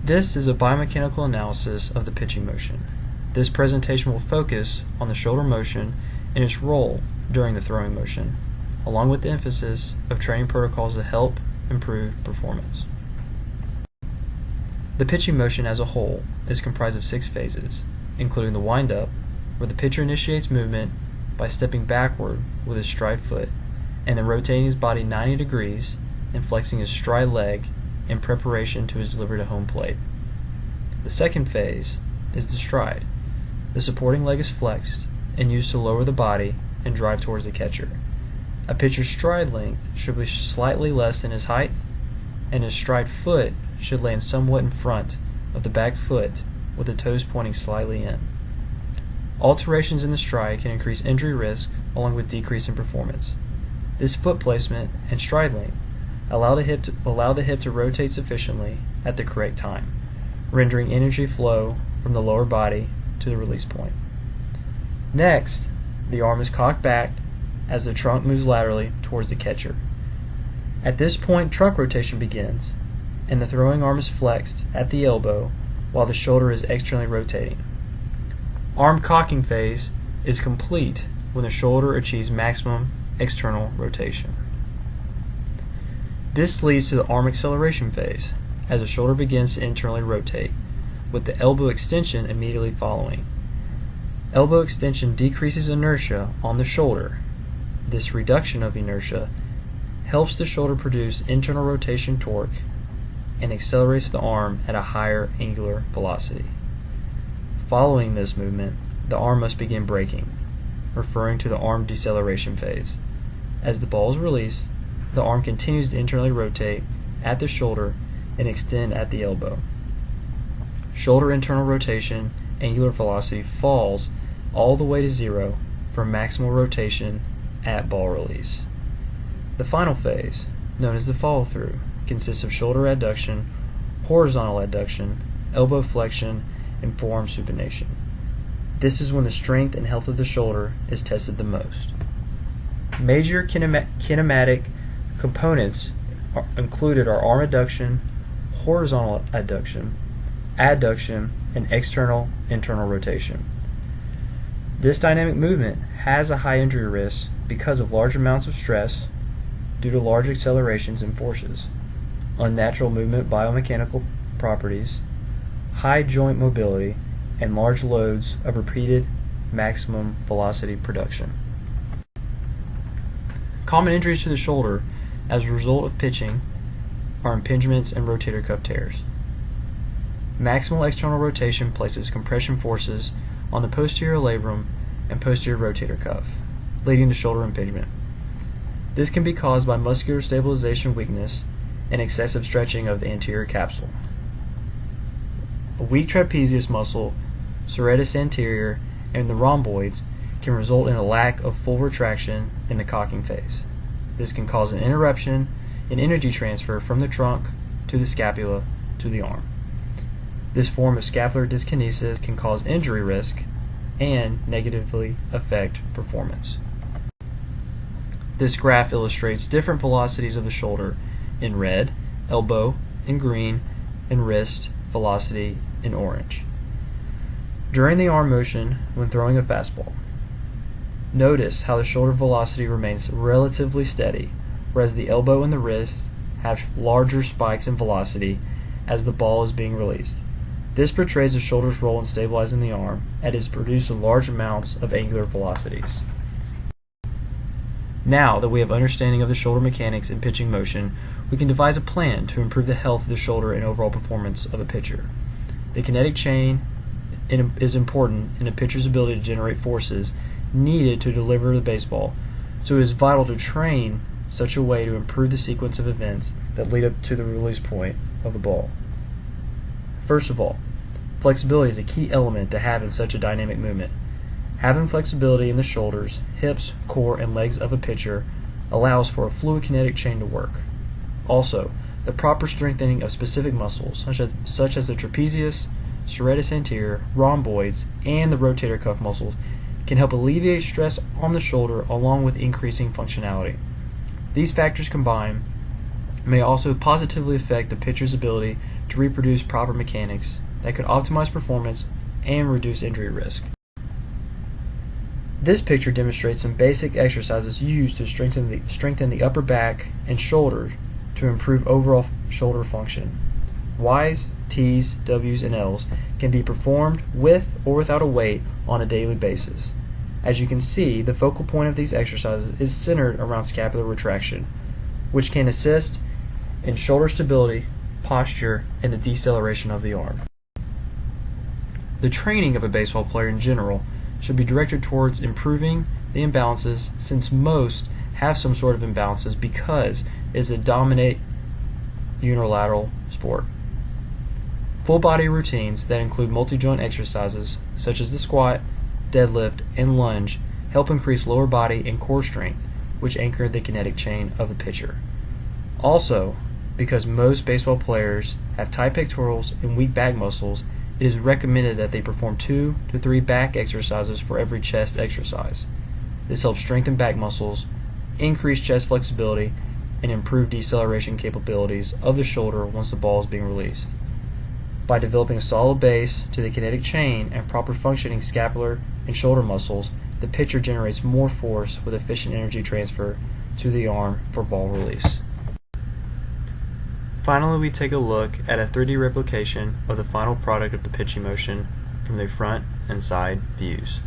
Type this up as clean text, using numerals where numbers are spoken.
This is a biomechanical analysis of the pitching motion. This presentation will focus on the shoulder motion and its role during the throwing motion, along with the emphasis of training protocols to help improve performance. The pitching motion as a whole is comprised of 6 phases, including the wind-up, where the pitcher initiates movement by stepping backward with his stride foot and then rotating his body 90 degrees and flexing his stride leg in preparation to his delivery to home plate. The second phase is the stride. The supporting leg is flexed and used to lower the body and drive towards the catcher. A pitcher's stride length should be slightly less than his height, and his stride foot should land somewhat in front of the back foot with the toes pointing slightly in. Alterations in the stride can increase injury risk along with decrease in performance. This foot placement and stride length allow the hip to rotate sufficiently at the correct time, rendering energy flow from the lower body to the release point. Next, the arm is cocked back as the trunk moves laterally towards the catcher. At this point, trunk rotation begins, and the throwing arm is flexed at the elbow while the shoulder is externally rotating. Arm cocking phase is complete when the shoulder achieves maximum external rotation. This leads to the arm acceleration phase, as the shoulder begins to internally rotate, with the elbow extension immediately following. Elbow extension decreases inertia on the shoulder. This reduction of inertia helps the shoulder produce internal rotation torque and accelerates the arm at a higher angular velocity. Following this movement, the arm must begin braking, referring to the arm deceleration phase. As the ball is released, the arm continues to internally rotate at the shoulder and extend at the elbow. Shoulder internal rotation angular velocity falls all the way to 0 for maximal rotation at ball release. The final phase, known as the follow-through, consists of shoulder adduction, horizontal adduction, elbow flexion, and forearm supination. This is when the strength and health of the shoulder is tested the most. Major kinematic components included are arm adduction, horizontal adduction, adduction, and external-internal rotation. This dynamic movement has a high injury risk because of large amounts of stress due to large accelerations and forces, unnatural movement biomechanical properties, high joint mobility, and large loads of repeated maximum velocity production. Common injuries to the shoulder as a result of pitching are impingements and rotator cuff tears. Maximal external rotation places compression forces on the posterior labrum and posterior rotator cuff, leading to shoulder impingement. This can be caused by muscular stabilization weakness and excessive stretching of the anterior capsule. A weak trapezius muscle, serratus anterior, and the rhomboids can result in a lack of full retraction in the cocking phase. This can cause an interruption in energy transfer from the trunk to the scapula to the arm. This form of scapular dyskinesis can cause injury risk and negatively affect performance. This graph illustrates different velocities of the shoulder in red, elbow in green, and wrist velocity in orange. During the arm motion when throwing a fastball, notice how the shoulder velocity remains relatively steady, whereas the elbow and the wrist have larger spikes in velocity as the ball is being released. This portrays the shoulder's role in stabilizing the arm and is producing large amounts of angular velocities. Now that we have understanding of the shoulder mechanics and pitching motion, we can devise a plan to improve the health of the shoulder and overall performance of a pitcher. The kinetic chain is important in a pitcher's ability to generate forces needed to deliver the baseball, so it is vital to train such a way to improve the sequence of events that lead up to the release point of the ball. First of all, flexibility is a key element to have in such a dynamic movement. Having flexibility in the shoulders, hips, core, and legs of a pitcher allows for a fluid kinetic chain to work. Also, the proper strengthening of specific muscles, such as the trapezius, serratus anterior, rhomboids, and the rotator cuff muscles, can help alleviate stress on the shoulder along with increasing functionality. These factors combine may also positively affect the pitcher's ability to reproduce proper mechanics that could optimize performance and reduce injury risk. This picture demonstrates some basic exercises used to strengthen the upper back and shoulder to improve overall shoulder function. Y's, T's, W's, and L's can be performed with or without a weight on a daily basis. As you can see, the focal point of these exercises is centered around scapular retraction, which can assist in shoulder stability, posture, and the deceleration of the arm. The training of a baseball player in general should be directed towards improving the imbalances, since most have some sort of imbalances because it is a dominant unilateral sport. Full body routines that include multi-joint exercises such as the squat, deadlift, and lunge help increase lower body and core strength, which anchor the kinetic chain of the pitcher. Also, because most baseball players have tight pectorals and weak back muscles, it is recommended that they perform 2 to 3 back exercises for every chest exercise. This helps strengthen back muscles, increase chest flexibility, and improve deceleration capabilities of the shoulder once the ball is being released. By developing a solid base to the kinetic chain and proper functioning scapular and shoulder muscles, the pitcher generates more force with efficient energy transfer to the arm for ball release. Finally, we take a look at a 3D replication of the final product of the pitching motion from the front and side views.